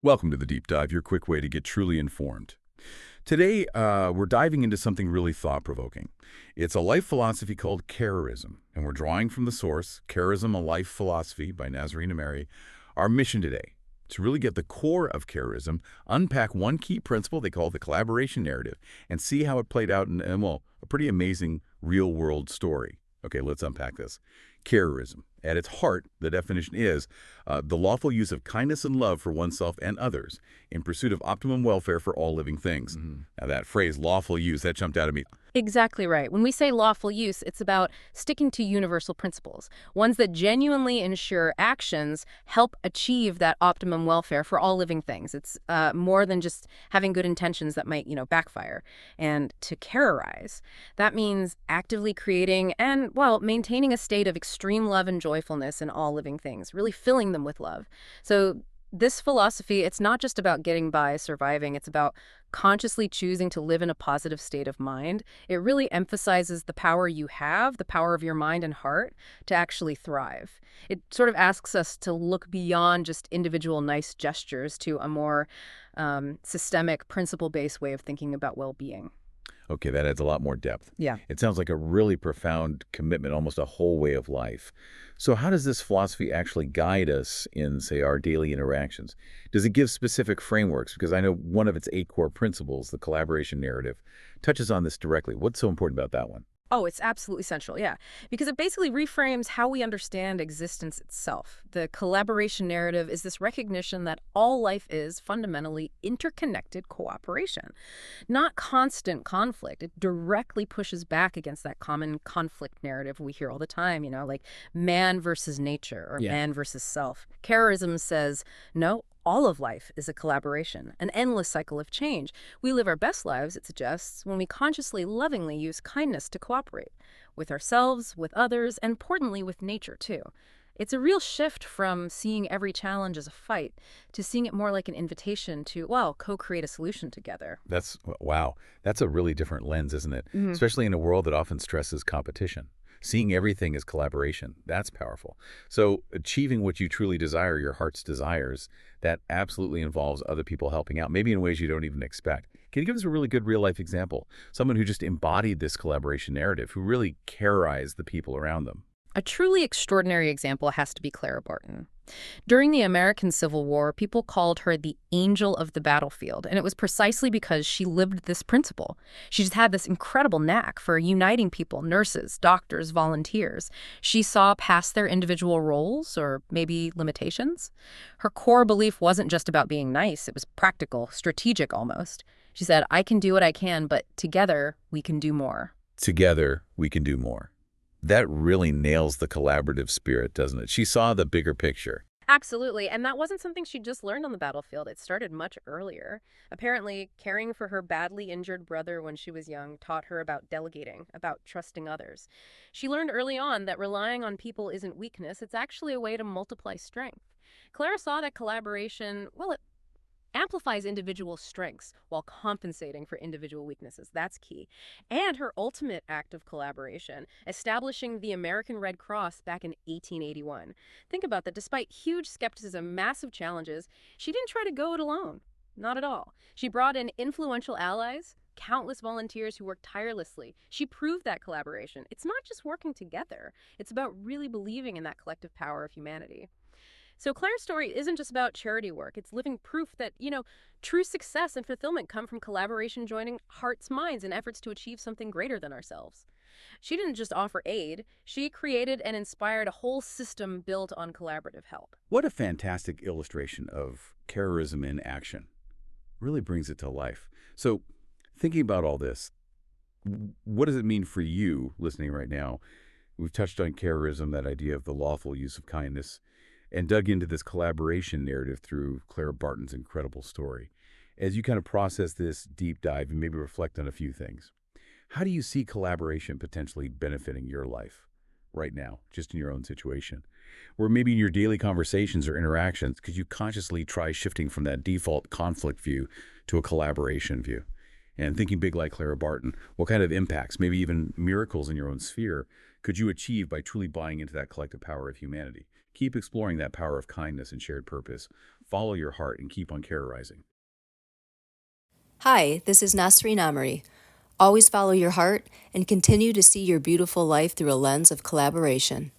Welcome to the Deep Dive, your quick way to get truly informed. Today, we're diving into something really thought-provoking. It's a life philosophy called Carrorism, and we're drawing from the source, Carrorism, A Life Philosophy by Nazarene Ameri. Our mission today, to really get the core of Carrorism, unpack one key principle they call the collaboration narrative, and see how it played out in well, a pretty amazing real-world story. Okay, let's unpack this. Carrorism. At its heart, the definition is the lawful use of kindness and love for oneself and others in pursuit of optimum welfare for all living things. Now that phrase, lawful use, that jumped out at me. Exactly right. When we say lawful use, it's about sticking to universal principles, ones that genuinely ensure actions help achieve that optimum welfare for all living things. It's more than just having good intentions that might, backfire. And to carrorize, that means actively creating and, well, maintaining a state of extreme love and joyfulness in all living things, really filling them with love. So this philosophy, it's not just about getting by, surviving. It's about consciously choosing to live in a positive state of mind. It really emphasizes the power you have, the power of your mind and heart, to actually thrive. It sort of asks us to look beyond just individual nice gestures to a more systemic, principle-based way of thinking about well-being. Okay, that adds a lot more depth. Yeah. It sounds like a really profound commitment, almost a whole way of life. So how does this philosophy actually guide us in, say, our daily interactions? Does it give specific frameworks? Because I know one of its 8 core principles, the collaboration narrative, touches on this directly. What's so important about that one? Oh, it's absolutely central, yeah. Because it basically reframes how we understand existence itself. The collaboration narrative is this recognition that all life is fundamentally interconnected cooperation, not constant conflict. It directly pushes back against that common conflict narrative we hear all the time, like man versus nature or man versus self. Carrorism says, no, all of life is a collaboration, an endless cycle of change. We live our best lives, it suggests, when we consciously, lovingly use kindness to cooperate with ourselves, with others, and importantly, with nature, too. It's a real shift from seeing every challenge as a fight to seeing it more like an invitation to, well, co-create a solution together. Wow. That's a really different lens, isn't it? Especially in a world that often stresses competition. Seeing everything as collaboration, that's powerful. So achieving what you truly desire, your heart's desires, that absolutely involves other people helping out, maybe in ways you don't even expect. Can you give us a really good real-life example? Someone who just embodied this collaboration narrative, who really carrorized the people around them. A truly extraordinary example has to be Clara Barton. During the American Civil War, people called her the angel of the battlefield, and it was precisely because she lived this principle. She just had this incredible knack for uniting people, nurses, doctors, volunteers. She saw past their individual roles, or maybe limitations. Her core belief wasn't just about being nice, it was practical, strategic almost. She said, I can do what I can, but together we can do more. Together, we can do more. That really nails the collaborative spirit, doesn't it? She saw the bigger picture. Absolutely, and that wasn't something she just learned on the battlefield. It started much earlier. Apparently, caring for her badly injured brother when she was young taught her about delegating, about trusting others. She learned early on that relying on people isn't weakness, it's actually a way to multiply strength. Clara saw that collaboration, well, it amplifies individual strengths while compensating for individual weaknesses. That's key. And her ultimate act of collaboration, establishing the American Red Cross back in 1881. Think about that. Despite huge skepticism, massive challenges, she didn't try to go it alone. Not at all. She brought in influential allies, countless volunteers who worked tirelessly. She proved that collaboration. It's not just working together. It's about really believing in that collective power of humanity. So Claire's story isn't just about charity work. It's living proof that, true success and fulfillment come from collaboration joining hearts, minds, in efforts to achieve something greater than ourselves. She didn't just offer aid. She created and inspired a whole system built on collaborative help. What a fantastic illustration of carrorism in action. Really brings it to life. So thinking about all this, what does it mean for you listening right now? We've touched on carrorism, that idea of the lawful use of kindness, and dug into this collaboration narrative through Clara Barton's incredible story. As you kind of process this deep dive and maybe reflect on a few things, how do you see collaboration potentially benefiting your life right now, just in your own situation? Or maybe in your daily conversations or interactions, could you consciously try shifting from that default conflict view to a collaboration view? And thinking big like Clara Barton, what kind of impacts, maybe even miracles in your own sphere, could you achieve by truly buying into that collective power of humanity? Keep exploring that power of kindness and shared purpose follow your heart and keep on terrorizing. Hi, this is Nasreen Amri. Always follow your heart and continue to see your beautiful life through a lens of collaboration.